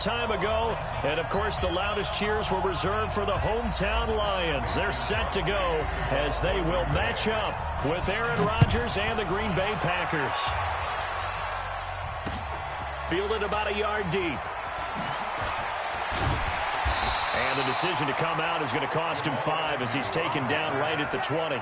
time ago, and of course the loudest cheers were reserved for the hometown Lions. They're set to go as they will match up with Aaron Rodgers and the Green Bay Packers. Fielded about a yard deep. And the decision to come out is going to cost him 5 as he's taken down right at the 20.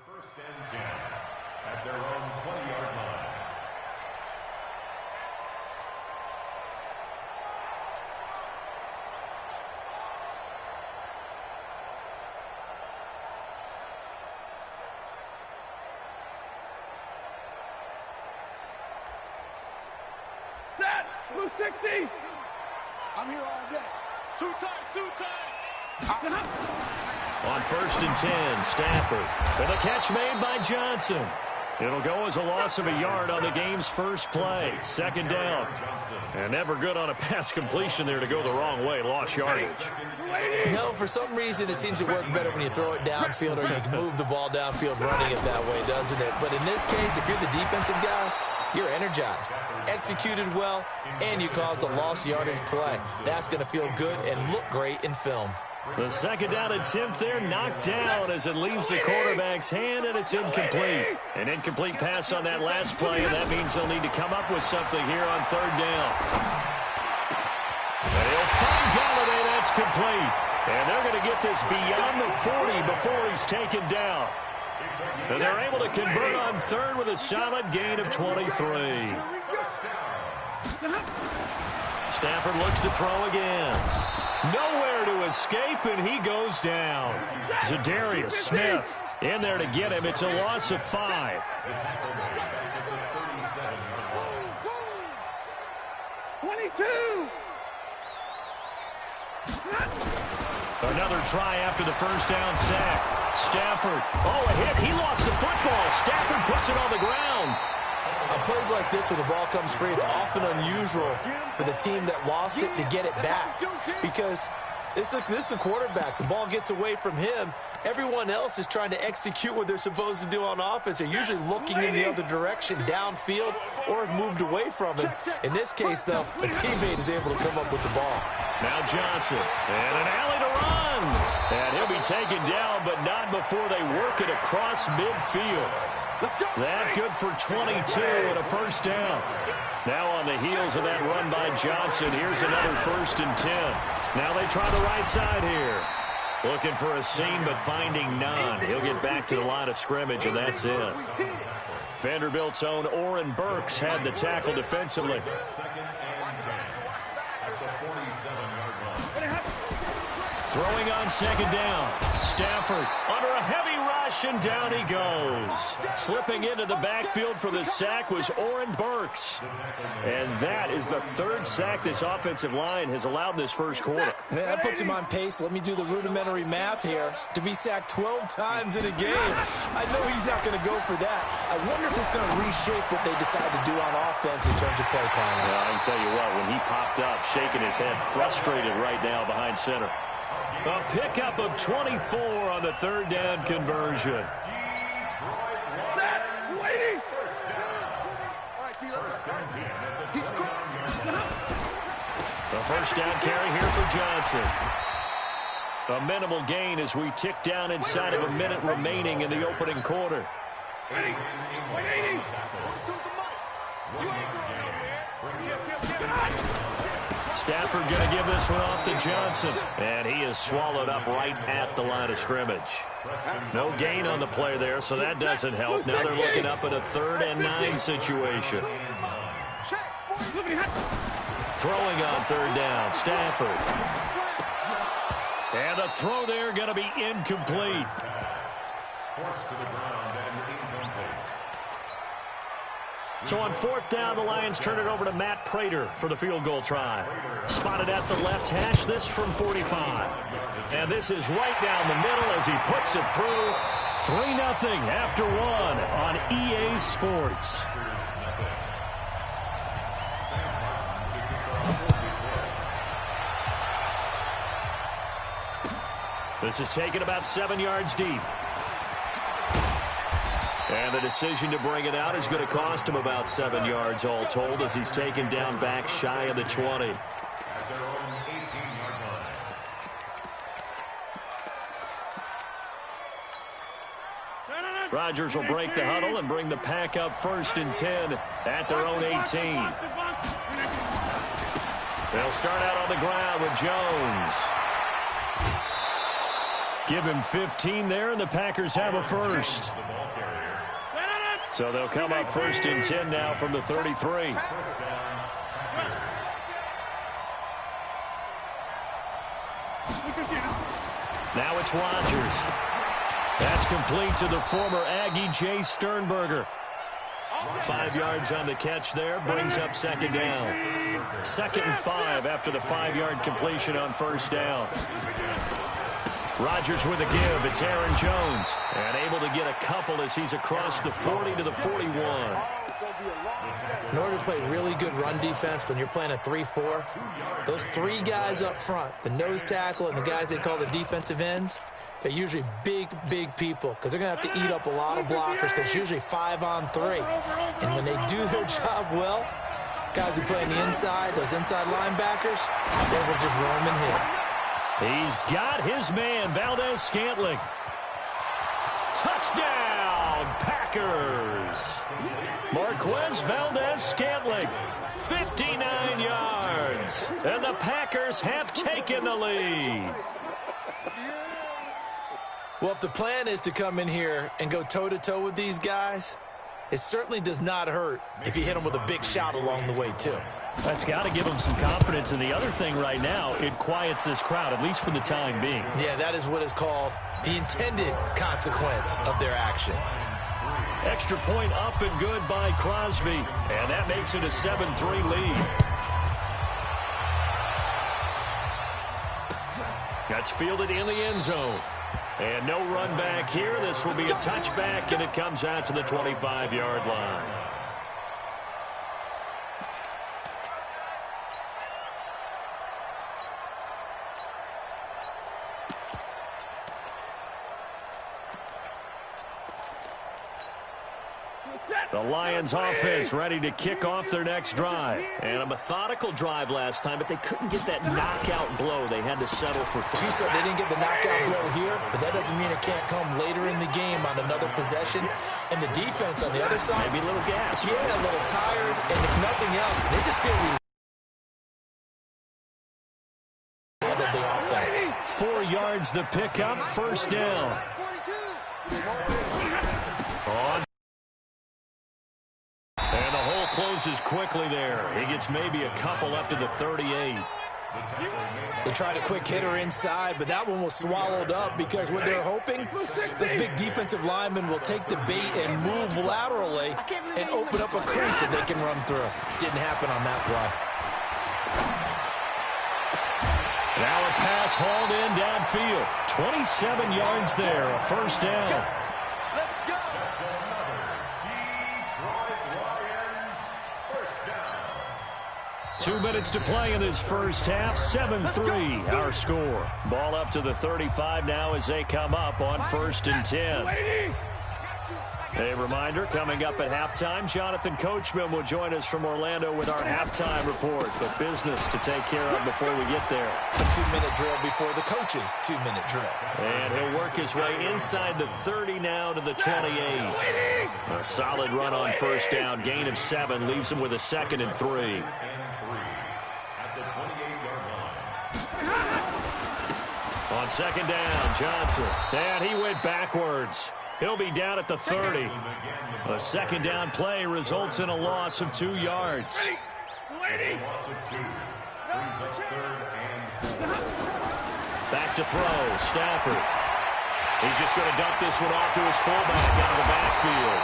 First and 10 at their own 20-yard line. Set! Blue 60! I'm here all day. Two times! On first and 10, Stafford. And the catch made by Johnson. It'll go as a loss of a yard on the game's first play. Second down. And never good on a pass completion there to go the wrong way. Lost yardage. No, for some reason it seems to work better when you throw it downfield or you can move the ball downfield running it that way, doesn't it? But in this case, if you're the defensive guys, you're energized, executed well, and you caused a lost yardage play. That's going to feel good and look great in film. The second down attempt there knocked down as it leaves the quarterback's hand, and it's incomplete. An incomplete pass on that last play, and that means they'll need to come up with something here on third down. And he'll find Galladay. That's complete. And they're going to get this beyond the 40 before he's taken down. And they're able to convert on third with a solid gain of 23. Stafford looks to throw again. Nowhere to escape, and he goes down. Zadarius Smith in there to get him. It's a loss of 5. 22! Another try after the first down sack. Stafford. Oh, a hit. He lost the football. Stafford puts it on the ground. On plays like this, when the ball comes free, it's often unusual for the team that lost it to get it back. Because this is the quarterback. The ball gets away from him. Everyone else is trying to execute what they're supposed to do on offense. They're usually looking in the other direction, downfield, or have moved away from him. In this case, though, a teammate is able to come up with the ball. Now Johnson, and an alley to run. And he'll be taken down, but not before they work it across midfield. That good for 22 and a first down. Now on the heels of that run by Johnson, here's another first and 10. Now they try the right side here. Looking for a seam, but finding none. He'll get back to the line of scrimmage, and that's it. Vanderbilt's own Oren Burks had the tackle defensively. Throwing on second down. Stafford under a heavy rush, and down he goes. Slipping into the backfield for the sack was Oren Burks. And that is the third sack this offensive line has allowed this first quarter. Man, that puts him on pace. Let me do the rudimentary math here. To be sacked 12 times in a game, I know he's not going to go for that. I wonder if it's going to reshape what they decide to do on offense in terms of play calling. Well, I can tell you what, when he popped up, shaking his head, frustrated right now behind center. A pickup of 24 on the third down conversion. The first down carry here for Johnson. A minimal gain as we tick down inside of a minute remaining in the opening quarter. Stafford going to give this one off to Johnson. And he is swallowed up right at the line of scrimmage. No gain on the play there, so that doesn't help. Now they're looking up at a 3rd and 9 situation. Throwing on 3rd down, Stafford. And the throw there going to be incomplete. Forced to the ground and incomplete. So on 4th down, the Lions turn it over to Matt Prater for the field goal try. Spotted at the left hash, this from 45. And this is right down the middle as he puts it through. 3-0 after 1 on EA Sports. This is taken about 7 yards deep. And the decision to bring it out is going to cost him about 7 yards all told as he's taken down back shy of the 20. At their own 18-yard line. Rodgers will break the huddle and bring the pack up 1st and 10 at their own 18. They'll start out on the ground with Jones. Give him 15 there, and the Packers have a first. So they'll come up 1st and 10 now from the 33. Now it's Rodgers. That's complete to the former Aggie Jay Sternberger. 5 yards on the catch there, brings up 2nd down. 2nd and 5 after the 5-yard completion on 1st down. Rodgers with a give. It's Aaron Jones. And able to get a couple as he's across the 40 to the 41. In order to play really good run defense when you're playing a 3-4, those 3 guys up front, the nose tackle and the guys they call the defensive ends, they're usually big, big people because they're going to have to eat up a lot of blockers because it's usually 5-on-3. And when they do their job well, guys who play on the inside, those inside linebackers, they will just roam and hit. He's got his man, Valdez-Scantling. Touchdown, Packers. Marquez Valdez-Scantling, 59 yards. And the Packers have taken the lead. Well, if the plan is to come in here and go toe-to-toe with these guys, it certainly does not hurt if you hit them with a big shot along the way, too. That's got to give them some confidence. And the other thing right now, it quiets this crowd, at least for the time being. Yeah, that is what is called the intended consequence of their actions. Extra point up and good by Crosby. And that makes it a 7-3 lead. That's fielded in the end zone. And no run back here. This will be a touchback, and it comes out to the 25-yard line. The Lions offense ready to kick off their next drive. And a methodical drive last time, but they couldn't get that knockout blow. They had to settle for 3. She said they didn't get the knockout blow here, but that doesn't mean it can't come later in the game on another possession. And the defense on the other side, maybe a little gas. Yeah, a little tired. And if nothing else, they just feel handled the offense. 4 yards the pickup, 1st down. On. And the hole closes quickly there. He gets maybe a couple up to the 38. They tried a quick hitter inside, but that one was swallowed up because what they're hoping, this big defensive lineman will take the bait and move laterally and open up a crease that they can run through. Didn't happen on that play. Now a pass hauled in downfield. 27 yards there, a 1st down. 2 minutes to play in this first half. 7-3 our score. Ball up to the 35 now as they come up on 1st and 10. A reminder, coming up at halftime, Jonathan Coachman will join us from Orlando with our halftime report. But business to take care of before we get there. A 2-minute drill before the coach's 2-minute drill. And he'll work his way inside the 30 now to the 28. A solid run on 1st down. Gain of 7 leaves him with a 2nd and 3. At the 28 second down. Johnson. And he went backwards. He'll be down at the 30. A second down play results in a loss of 2 yards. Back to throw. Stafford. He's just going to dump this one off to his fullback out of the backfield.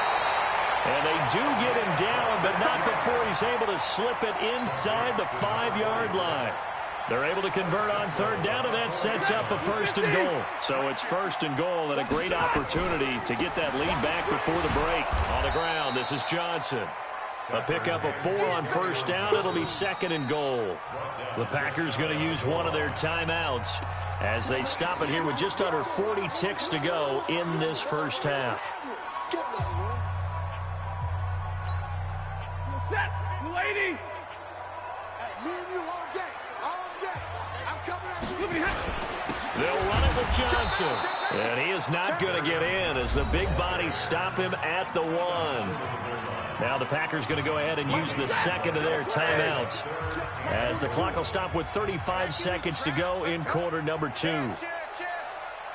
And they do get him down, but not before he's able to slip it inside the 5-yard line. They're able to convert on third down, and that sets up a first and goal. So it's first and goal and a great opportunity to get that lead back before the break. On the ground, this is Johnson. A pickup of 4 on first down. It'll be second and goal. The Packers going to use one of their timeouts as they stop it here with just under 40 ticks to go in this first half. Set, lady. Hey, me and you all day. All day. I'm coming at you. They'll run it with Johnson. And he is not going to get in as the big bodies stop him at the 1. Now the Packers going to go ahead and use the second of their timeouts as the clock will stop with 35 seconds to go in quarter number 2. Slam,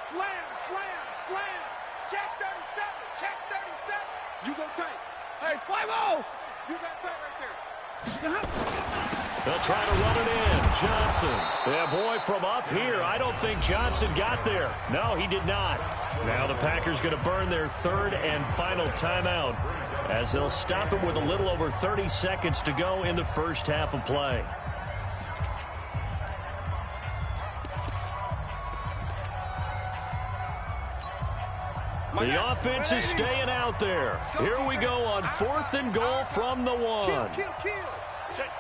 slam. Check 37. Check 37. You go tight. Hey, 5-0. You got tight right there. They'll try to run it in. Johnson. Yeah, boy, from up here, I don't think Johnson got there. No, he did not. Now the Packers going to burn their third and final timeout as they'll stop it with a little over 30 seconds to go in the first half of play. The offense is staying out there. Here we go on 4th and goal from the 1. Kill. Check.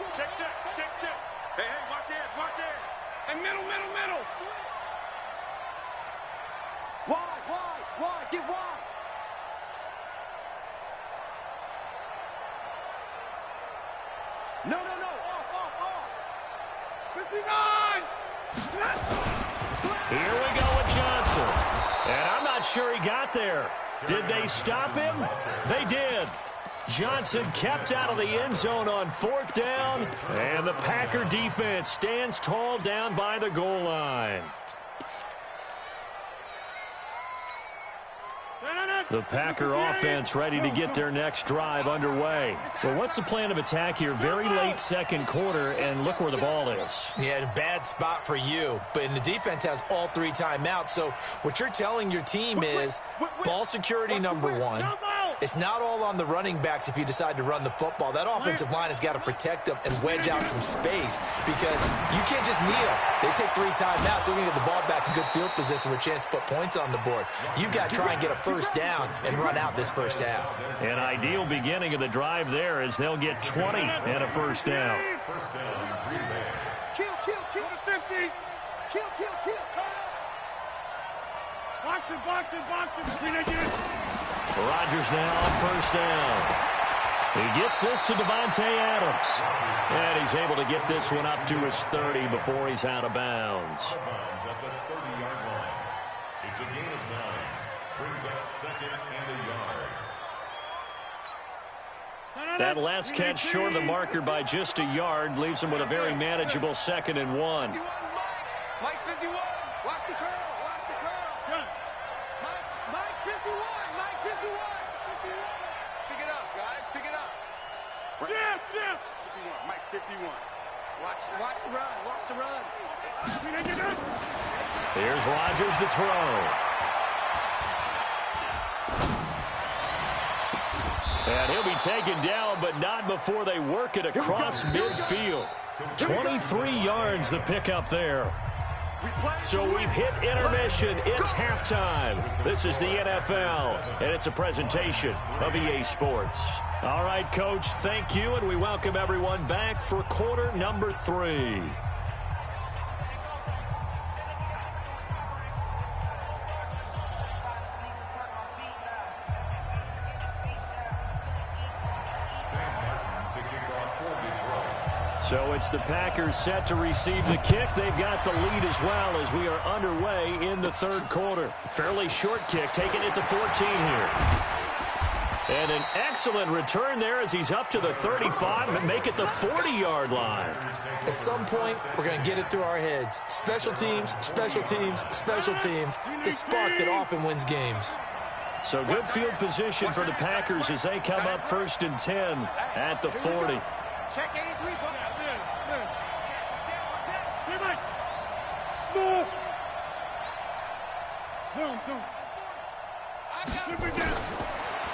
Hey, watch it. Hey, middle. Wide, get wide. No, off. 59. Here we go with Johnson. And I'm not sure he got there. Did they stop him? They did. Johnson kept out of the end zone on 4th down. And the Packer defense stands tall down by the goal line. The Packer offense ready to get their next drive underway. Well, what's the plan of attack here? Very late second quarter, and look where the ball is. Yeah, bad spot for you. But the defense has all 3 timeouts. So what you're telling your team is ball security number 1. It's not all on the running backs if you decide to run the football. That offensive line has got to protect them and wedge out some space because you can't just kneel. They take 3 timeouts, so we can get the ball back in good field position with a chance to put points on the board. You've got to try and get a first down and run out this first half. An ideal beginning of the drive there as they'll get 20 and a first down. Kill to 50. Kill. Turn up. Boxing. Rodgers now on first down. He gets this to Devontae Adams. And he's able to get this one up to his 30 before he's out of bounds. At the 30-yard line. It's a gain of 9. Brings up second and a yard. That last catch short of the marker by just a yard leaves him with a very manageable 2nd and 1. Mike 51. Watch the curl. Mike 51. Pick it up, guys. Pick it up. Jim. 51. Mike 51. Watch the run. Here's Rodgers to throw. And he'll be taken down, but not before they work it across midfield. 23 yards the pickup there. So we've hit intermission. It's halftime. This is the NFL, and it's a presentation of EA Sports. All right, Coach, thank you, and we welcome everyone back for quarter number 3. So it's the Packers set to receive the kick. They've got the lead as well as we are underway in the third quarter. Fairly short kick, taking it to 14 here. And an excellent return there as he's up to the 35 and make it the 40-yard line. At some point, we're going to get it through our heads. Special teams, special teams, special teams. The spark that often wins games. So good field position for the Packers as they come up 1st and 10 at the 40. Check 83.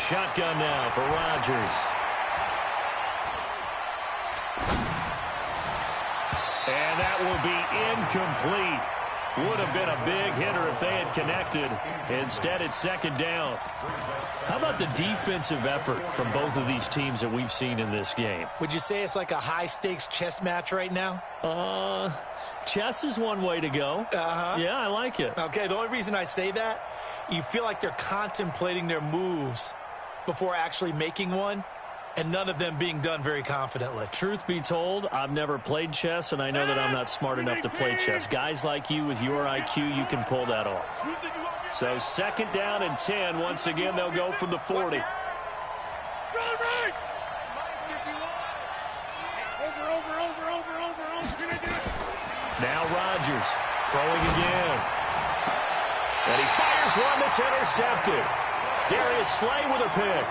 Shotgun now for Rodgers. And that will be incomplete. Would have been a big hitter if they had connected. Instead, it's 2nd down. How about the defensive effort from both of these teams that we've seen in this game? Would you say it's like a high-stakes chess match right now? Chess is one way to go. Yeah, I like it. Okay, the only reason I say that, you feel like they're contemplating their moves before actually making one, and none of them being done very confidently. Truth be told, I've never played chess, and I know that I'm not smart enough to play chess. Guys like you with your IQ, you can pull that off. So 2nd down and 10. Once again, they'll go from the 40. Now Rodgers throwing again. And he fires one that's intercepted. Darius Slay with a pick.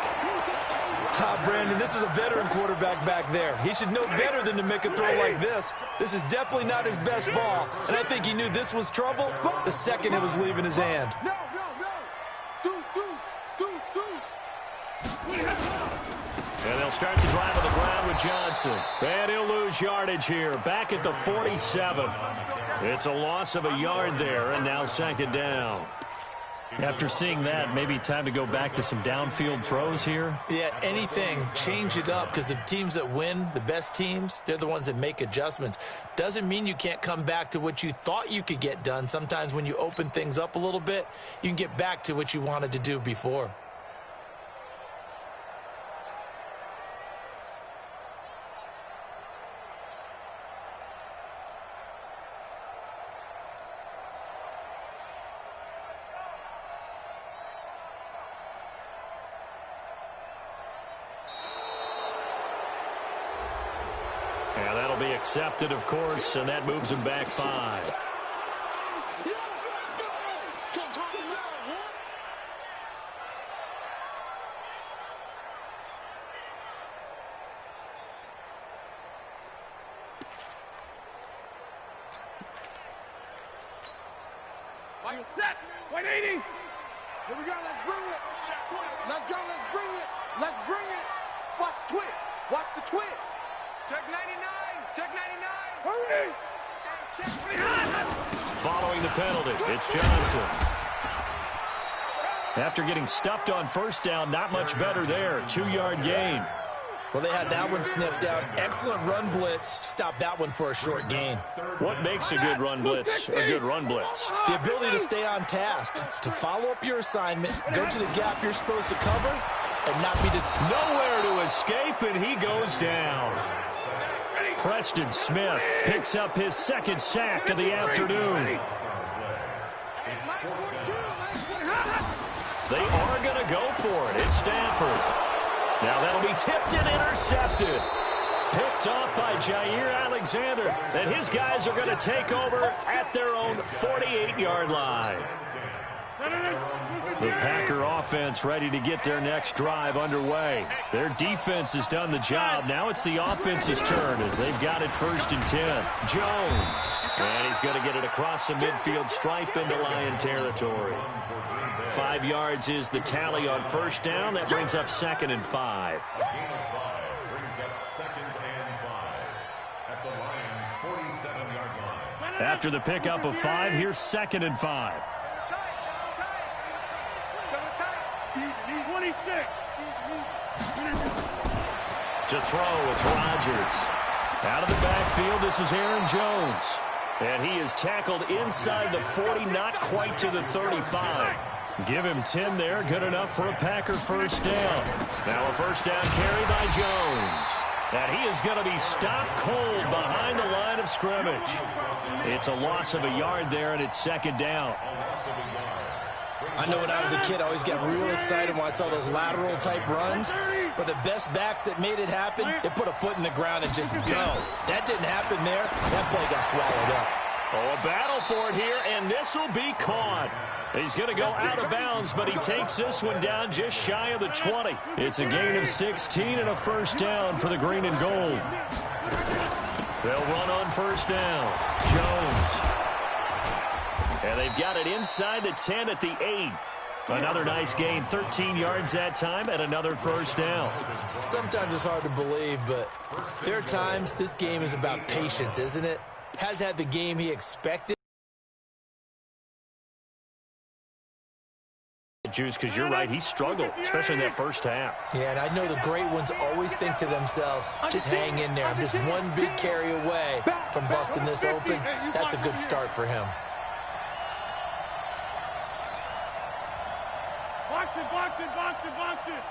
Brandon, this is a veteran quarterback back there. He should know better than to make a throw like this. This is definitely not his best ball, and I think he knew this was trouble the second it was leaving his hand. And they'll start the drive on the ground with Johnson. And he'll lose yardage here, back at the 47. It's a loss of a yard there, and now 2nd down. After seeing that, maybe time to go back to some downfield throws here? Yeah, anything. Change it up, because the teams that win, the best teams, they're the ones that make adjustments. Doesn't mean you can't come back to what you thought you could get done. Sometimes when you open things up a little bit, you can get back to what you wanted to do before. Yeah, that'll be accepted, of course, and that moves him back 5. Set. 180. Here we go. Let's bring it. Let's go. Let's bring it. Let's bring it. Watch twist. Watch the twist. Check 99. Check 99. Hurry. Following the penalty, it's Johnson. After getting stuffed on 1st down, not much better there. 2-yard gain. Well, they had that one sniffed out. Excellent run blitz. Stop that one for a short gain. What makes a good run blitz a good run blitz? The ability to stay on task, to follow up your assignment, go to the gap you're supposed to cover, and not be nowhere to escape, and he goes down. Preston Smith picks up his 2nd sack of the afternoon. They are going to go for it. It's Stanford. Now that'll be tipped and intercepted. Picked off by Jair Alexander. And his guys are going to take over at their own 48-yard line. The Packer offense ready to get their next drive underway. Their defense has done the job. Now it's the offense's turn as they've got it 1st and 10. Jones. And he's going to get it across the midfield stripe into Lion territory. 5 yards is the tally on 1st down. That brings up 2nd and 5. A gain of 5 brings up 2nd and 5 at the Lions' 47-yard line. After the pickup of 5, here's 2nd and 5. To throw, it's Rodgers. Out of the backfield, this is Aaron Jones. And he is tackled inside the 40, not quite to the 35. Give him 10 there, good enough for a Packer 1st down. Now a 1st down carry by Jones. And he is going to be stopped cold behind the line of scrimmage. It's a loss of a yard there, and it's 2nd down. A loss of a yard brings I know when I was a kid, I always got real excited when I saw those lateral-type runs. But the best backs that made it happen, they put a foot in the ground and just go. That didn't happen there. That play got swallowed up. Oh, a battle for it here, and this will be caught. He's going to go out of bounds, but he takes this one down just shy of the 20. It's a gain of 16 and a first down for the green and gold. They'll run on first down. Jones. And they've got it inside the 10 at the 8. Another nice gain, 13 yards that time, and another first down. Sometimes it's hard to believe, but there are times this game is about patience, isn't it? Has had the game he expected. Juice, because you're right, he struggled, especially in that first half. Yeah, and I know the great ones always think to themselves, just hang in there. I'm just one big carry away from busting this open. That's a good start for him. Box it.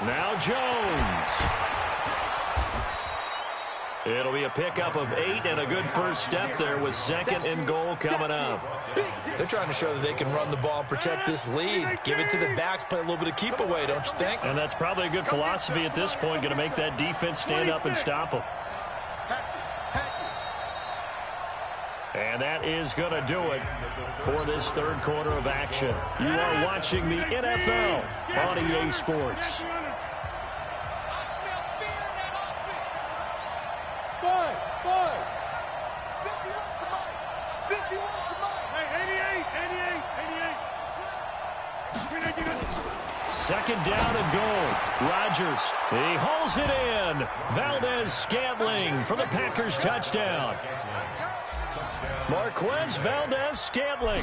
Now Jones. It'll be a pickup of 8 and a good first step there with second and goal coming up. They're trying to show that they can run the ball and protect this lead. Give it to the backs, play a little bit of keep away, don't you think? And that's probably a good philosophy at this point, going to make that defense stand up and stop them. And that is going to do it for this third quarter of action. You are watching the NFL on EA Sports. Second down and goal. Rodgers, he hauls it in. Valdez-Scantling for the Packers touchdown. Marquez Valdez-Scantling,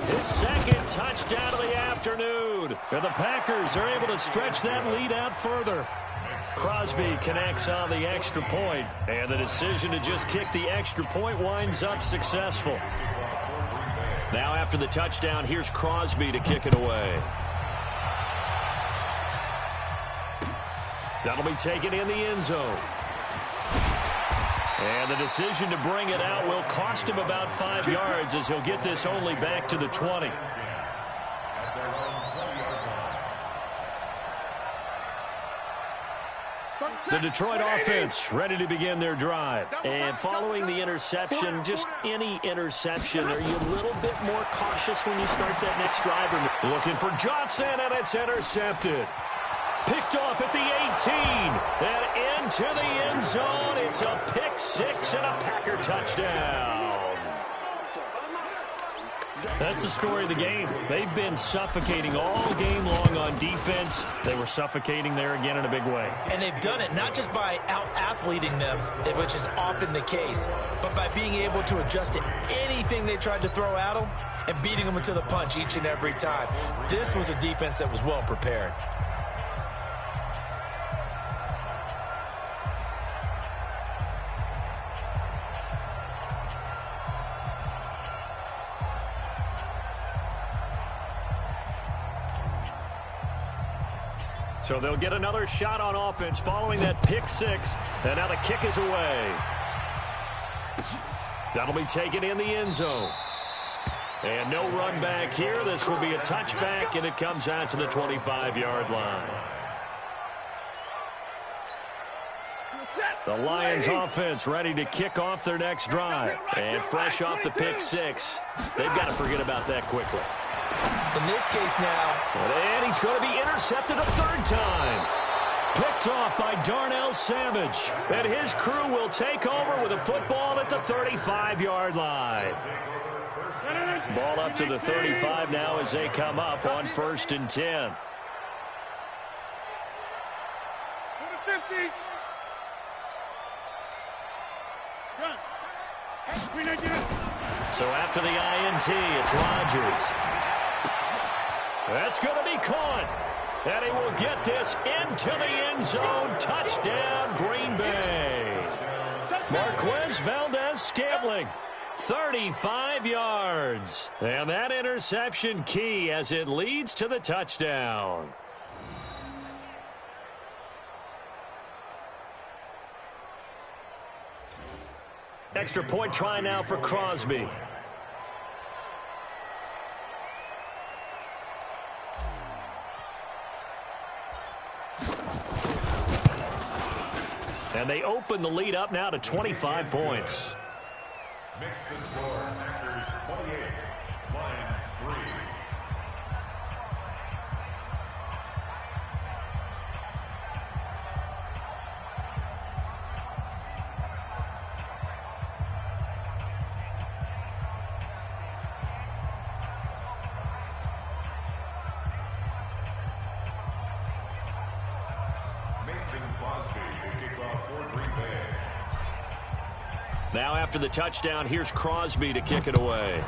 his second touchdown of the afternoon. And the Packers are able to stretch that lead out further. Crosby connects on the extra point, and the decision to just kick the extra point winds up successful. Now after the touchdown, here's Crosby to kick it away. That'll be taken in the end zone. And the decision to bring it out will cost him about 5 yards as he'll get this only back to the 20. The Detroit offense ready to begin their drive. And following the interception, just any interception, are you a little bit more cautious when you start that next drive? Looking for Johnson, and it's intercepted. Picked off at the 18 and into the end zone. It's a pick six and a Packer touchdown. That's the story of the game. They've been suffocating all game long on defense. They were suffocating there again in a big way. And they've done it not just by out-athleting them, which is often the case, but by being able to adjust to anything they tried to throw at them and beating them into the punch each and every time. This was a defense that was well prepared. So they'll get another shot on offense following that pick six. And now the kick is away. That'll be taken in the end zone. And no run back here. This will be a touchback, and it comes out to the 25-yard line. The Lions offense ready to kick off their next drive. And fresh off the pick six, they've got to forget about that quickly. In this case now. And he's going to be intercepted a third time. Picked off by Darnell Savage. And his crew will take over with a football at the 35-yard line. Ball up to the 35 now as they come up on 1st and 10. So after the INT, it's Rodgers. That's going to be caught. And he will get this into the end zone. Touchdown, Green Bay. Marquez Valdez-Scantling, 35 yards. And that interception key as it leads to the touchdown. Extra point try now for Crosby. And they open the lead up now to 25 points. Makes the score Packers 28, Lions 3. Now after the touchdown, here's Crosby to kick it away.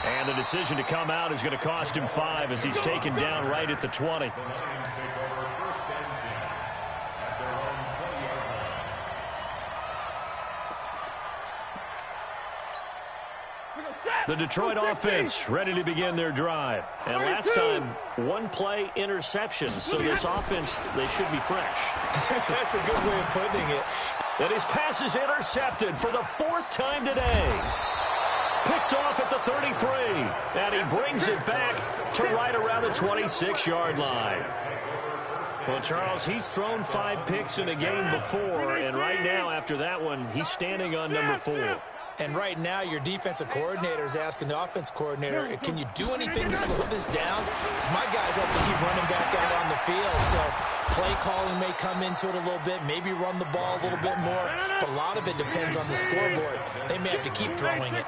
And the decision to come out is going to cost him 5 as he's taken down right at the 20. The Detroit offense ready to begin their drive. And last time, one-play interception. So this offense, they should be fresh. That's a good way of putting it. And his pass is intercepted for the 4th time today. Picked off at the 33. And he brings it back to right around the 26-yard line. Well, Charles, he's thrown 5 picks in a game before. And right now, after that one, he's standing on number 4. And right now, your defensive coordinator is asking the offense coordinator, can you do anything to slow this down? Because my guys have to keep running back out on the field. So play calling may come into it a little bit, maybe run the ball a little bit more. But a lot of it depends on the scoreboard. They may have to keep throwing it.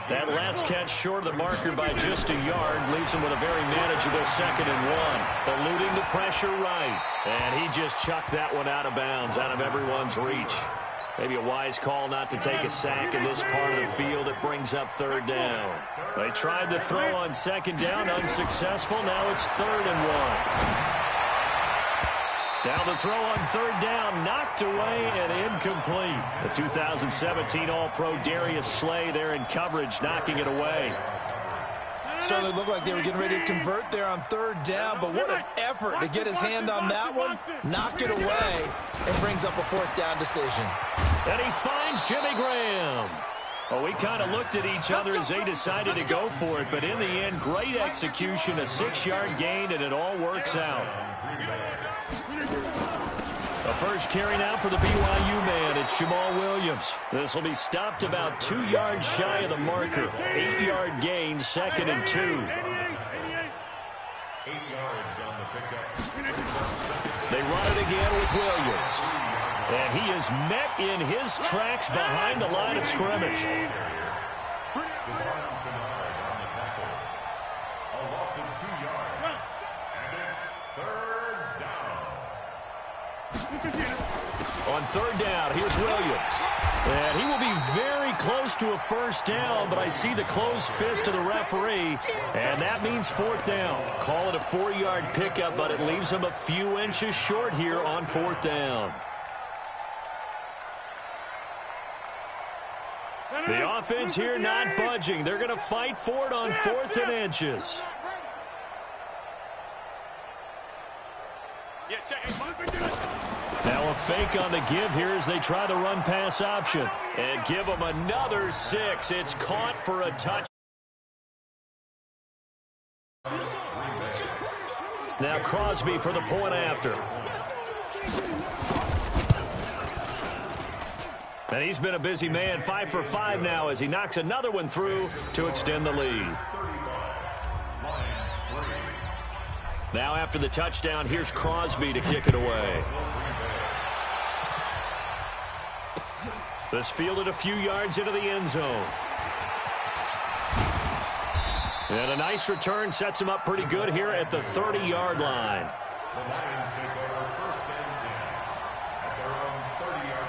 That last catch short of the marker by just a yard leaves him with a very manageable 2nd and 1. Eluding the pressure right. And he just chucked that one out of bounds, out of everyone's reach. Maybe a wise call not to take a sack in this part of the field. It brings up 3rd down. They tried to throw on 2nd down, unsuccessful. Now it's 3rd and 1. Now the throw on 3rd down, knocked away and incomplete. The 2017 All-Pro Darius Slay there in coverage, knocking it away. Certainly looked like they were getting ready to convert there on 3rd down, but what an effort to get his hand on that one, knock it away, and brings up a 4th down decision. And he finds Jimmy Graham. Well, we kind of looked at each other as they decided to go for it, but in the end, great execution, a 6-yard gain, and it all works out. The first carry now for the BYU man. It's Jamal Williams. This will be stopped about 2 yards shy of the marker. 8-yard gain, 2nd and 2. 8 yards on the pickup. They run it again with Williams. And he is met in his tracks behind the line of scrimmage. On 3rd down, here's Williams. And he will be very close to a 1st down, but I see the closed fist of the referee, and that means 4th down. Call it a 4-yard pickup, but it leaves him a few inches short here on 4th down. The offense here not budging. They're going to fight for it on 4th and inches. Now a fake on the give here as they try the run-pass option. And give them another 6. It's caught for a touch. Now Crosby for the point after. And he's been a busy man, 5 for 5 now as he knocks another one through to extend the lead. Now after the touchdown, here's Crosby to kick it away. This fielded a few yards into the end zone. And a nice return sets him up pretty good here at the 30-yard line. The Lions take over 1st and 10 at their own 30-yard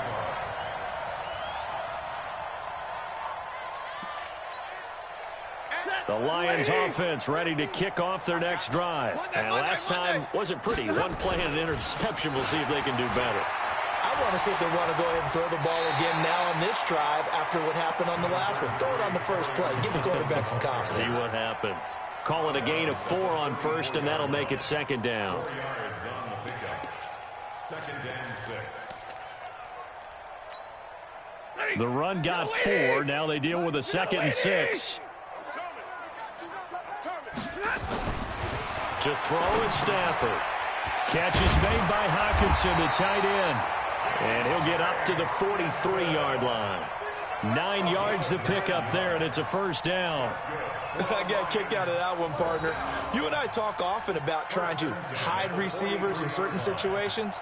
line. The Lions offense ready to kick off their next drive. And last time wasn't pretty. One play and an interception. We'll see if they can do better. I want to see if they want to go ahead and throw the ball again now on this drive after what happened on the last one. Throw it on the first play. Give the quarterback some confidence. See what happens. Call it a gain of 4 on 1st, and that'll make it 2nd down. 4 yards on the pickup. 2nd and 6. The run got 4. Now they deal with a 2nd and 6. To throw is Stafford. Catch is made by Hawkinson, the tight end. And he'll get up to the 43-yard line. 9 yards to pick up there, and it's a first down. I got a kick out of that one, partner. You and I talk often about trying to hide receivers in certain situations,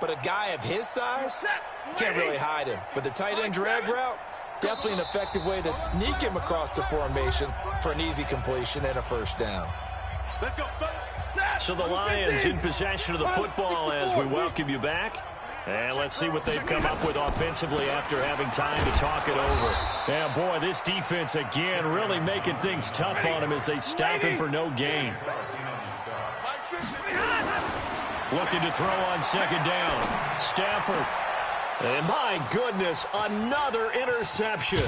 but a guy of his size, you can't really hide him. But the tight end drag route, definitely an effective way to sneak him across the formation for an easy completion and a first down. So the Lions in possession of the football as we welcome you back. And let's see what they've come up with offensively after having time to talk it over. Yeah, boy, this defense again really making things tough on him as they stop him for no gain. Looking to throw on second down. Stafford. And my goodness, another interception.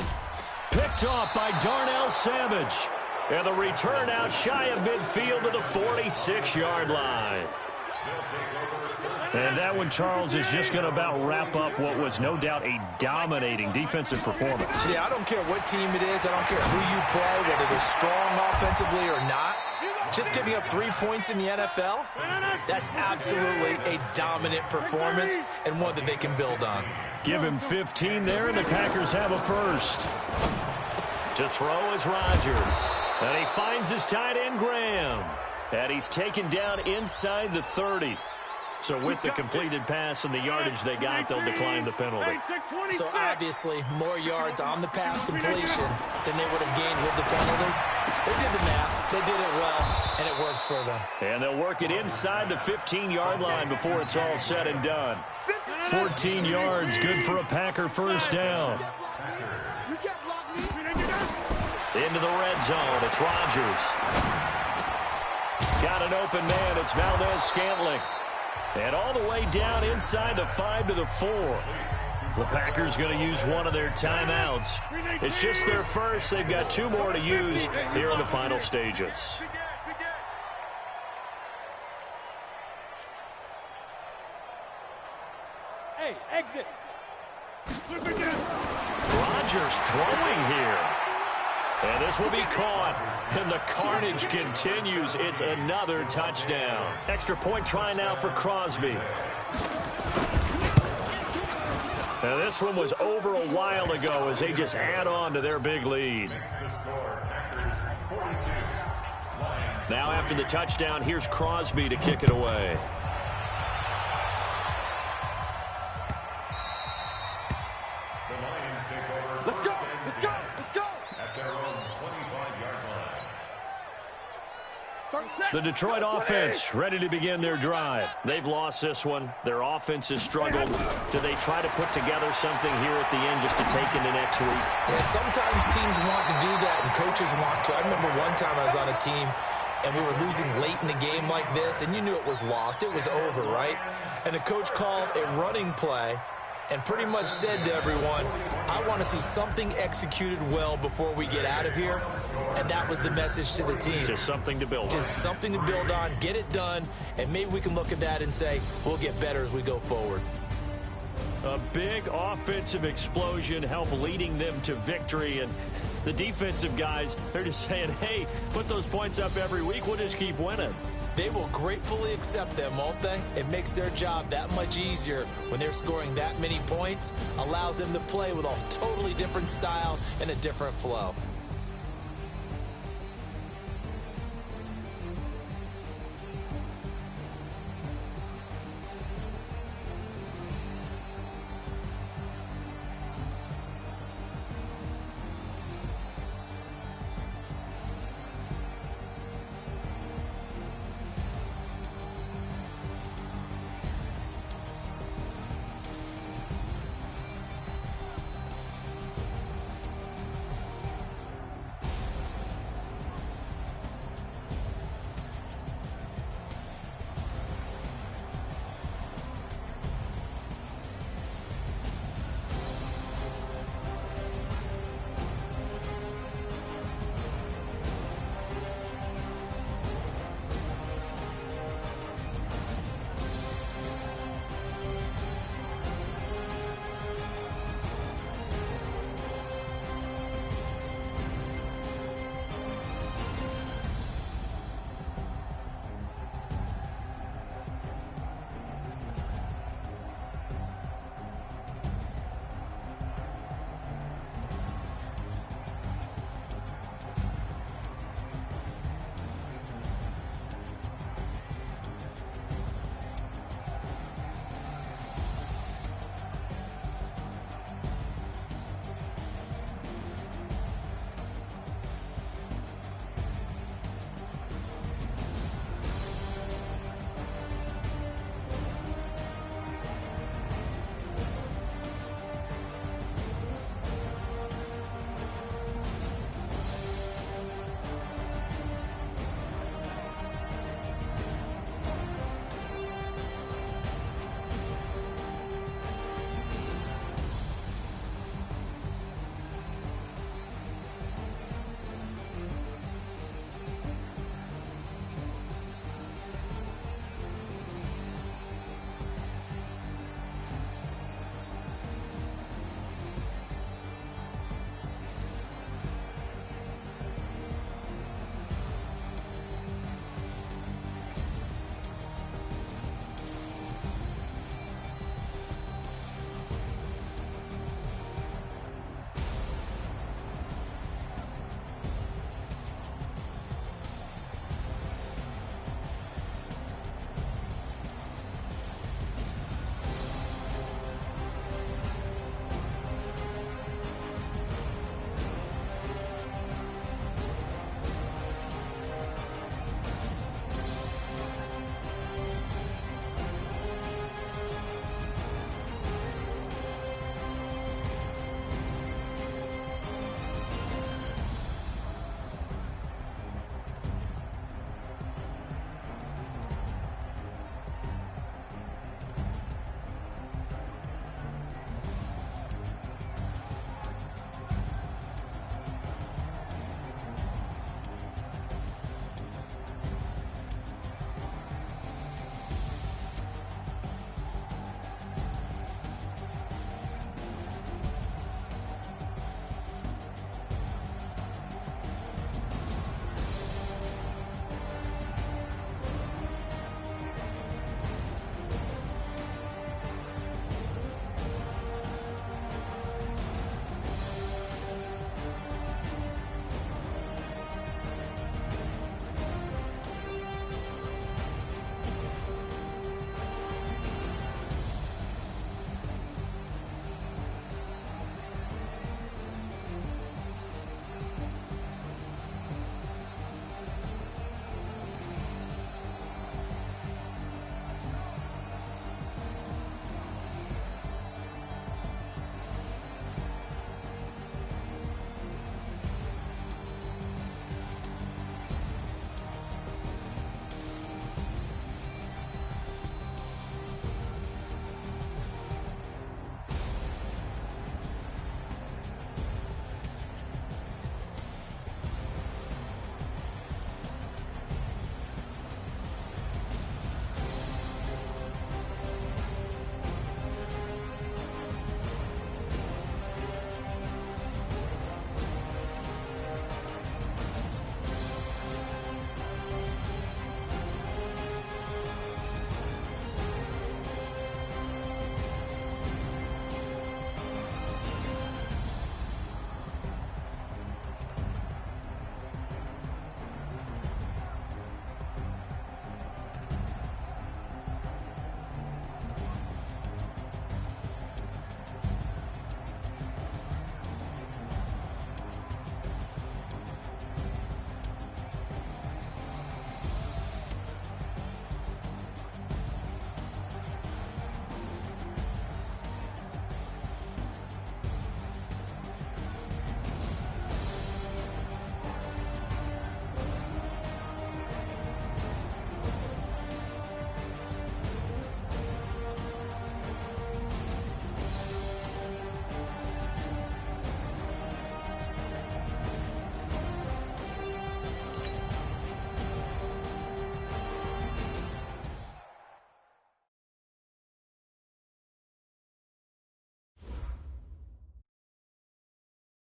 Picked off by Darnell Savage. And the return out shy of midfield to the 46-yard line. And that one, Charles, is just going to about wrap up what was no doubt a dominating defensive performance. Yeah, I don't care what team it is. I don't care who you play, whether they're strong offensively or not. Just giving up 3 points in the NFL, that's absolutely a dominant performance and one that they can build on. Give him 15 there, and the Packers have a first. To throw is Rodgers. And he finds his tight end, Graham. And he's taken down inside the 30. So with the completed pass and the yardage they got, they'll decline the penalty. So obviously, more yards on the pass completion than they would have gained with the penalty. They did the math. They did it well, and it works for them. And they'll work it inside the 15-yard line before it's all said and done. 14 yards, good for a Packer first down. Into the red zone, it's Rodgers. Got an open man, it's Valdez-Scantling. And all the way down inside the 5 to the 4. The Packers going to use one of their timeouts. It's just their first. They've got 2 more to use here in the final stages. Hey, exit. Rodgers throwing here. And this will be caught. And the carnage continues. It's another touchdown. Extra point try now for Crosby. Now this one was over a while ago as they just add on to their big lead. Now after the touchdown, here's Crosby to kick it away. The Detroit offense ready to begin their drive. They've lost this one. Their offense has struggled. Do they try to put together something here at the end just to take into next week? Yeah, sometimes teams want to do that and coaches want to. I remember one time I was on a team and we were losing late in the game like this, and you knew it was lost. It was over, right? And the coach called a running play and pretty much said to everyone, I want to see something executed well before we get out of here. And that was the message to the team. Just something to build on. Just something to build on, get it done, and maybe we can look at that and say, we'll get better as we go forward. A big offensive explosion helped leading them to victory. And the defensive guys, they're just saying, hey, put those points up every week. We'll just keep winning. They will gratefully accept them, won't they? It makes their job that much easier when they're scoring that many points, allows them to play with a totally different style and a different flow.